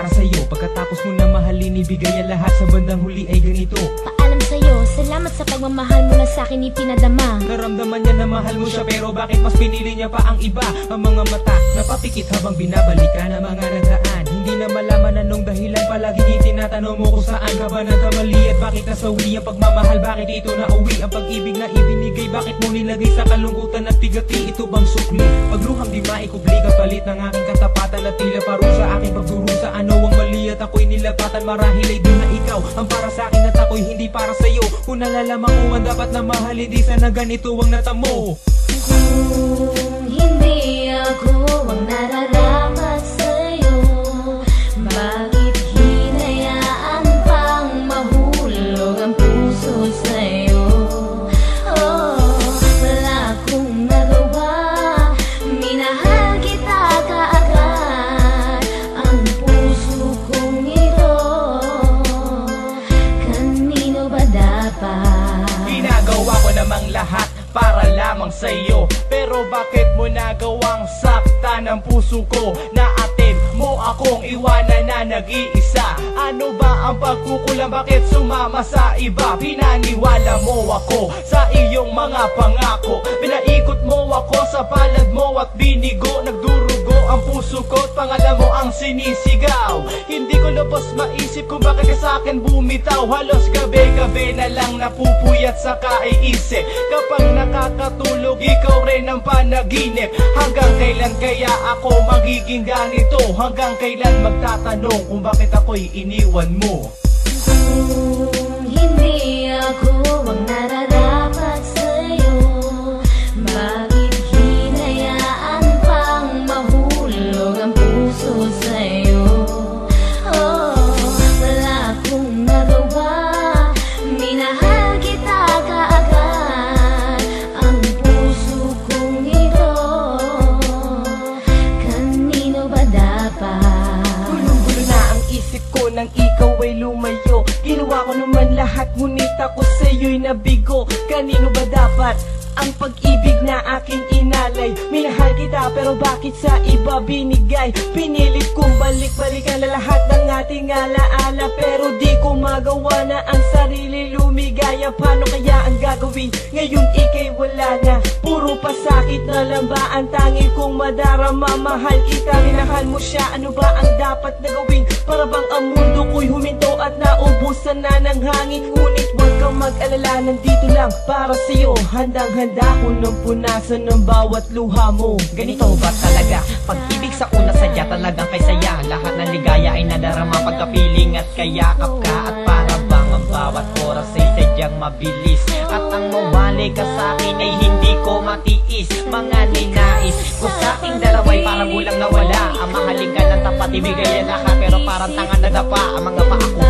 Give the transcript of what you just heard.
para sa'yo. Pagkatapos mo na mahalin, ibigay ang lahat, sa bandang huli ay ganito. Paalam sa'yo, salamat sa pagmamahal mo na sa'kin ipinadama. Naramdaman niya na mahal mo siya, pero bakit mas pinili niya pa ang iba? Ang mga mata napapikit habang binabalikan ang mga nagaan. Hindi na malaman anong dahilan, palaging itinatanong mo kung saan ka ba nagkamali at bakit nasawi ang pagmamahal, bakit ito nauwi. Ang pag-ibig na ibinigay, bakit mo nilagay sa kalungkutan at bigati? Ito bang sukli? Pagluhang di maikubli, kapalit ng aking katapatan at tila parusa, aking pagdurusa. Ano ang mali at ako'y nilapatan? Marahil ay doon na ikaw ang para sa akin at ako'y hindi para sa'yo. Kung nalalaman ko ang dapat na mahal, hindi sana ganito ang natamo. Kung hindi ako ang nararapat sa'yo, bakit hinayaan pang mahulog ang puso sa'yo? Oh, wala akong nagawa, minahal kita kaagad. Ang puso kong ito, kanino ba dapat? Ginagawa ko namang lahat para lamang sa'yo, pero bakit mo nagawang saktan ang puso ko? Na-attempt mo akong iwanan na nag-iisa. Ano ba ang pagkukulang? Bakit sumama sa iba? Pinaniwala mo ako sa iyong mga pangako. Pinaikot mo ako sa palad mo at binigo. Nagdurugo ang puso ko at pangalan mo ang sinisigaw. Hindi ko lubos maisip kung bakit ka sa'kin bumitaw. Halos gabi-gabi na lang napupuyat sa kaiisip. Kapag nakakatulog, ikaw rin ang panaginip. Hanggang kailan kaya ako magiging ganito? Hanggang kailan magtatanong kung bakit ako'y iniwan mo? Kung hindi ako ang nararapat sa'yo, bakit hinayaan pang mahulog ang puso sa'yo? Oh, wala akong nagawa, minahal kita kaagad. Ang puso kong ito, kanino ba dapat? Gulong-gulo na ang isip ko nang ikaw ay lumayo. Ginawa ko naman lahat, ngunit ako sa'yo'y nabigo. Kanino ba dapat ang pag-ibig na aking inalay? Minahal kita pero bakit sa iba binigay? Pinilit kong balik-balikan na lahat ng ating alaala, pero di ko magawa na ang sarili lumigaya. Paano kaya ang gagawin? Ngayon ika'y wala na, puro pasakit na lang ba ang tangi kong madarama? Mahal kita, minahal mo siya, ano ba ang dapat na gawin? Para bang ang mundo ko'y huminto at naubusan na ng hangin. Ngunit huwag kang mag-alala, nandito lang para sa'yo. Handang-handa ko nang punasan ng bawat luha mo. Ganito ba talaga? Pag-ibig sa una sadya talagang kay saya. Lahat ng ligaya ay nadarama pagkapiling at kayakap ka. At para bang ang bawat oras ay sadyang mabilis. At ang mawali ka sa akin ay hindi ko matiis. Mga ninais ko sa ating dalaway parang bulang nawala. Ang mahalin ka ng tapat, ibigay ang lahat, pero parang tanga na dapa. Ang mga paa ko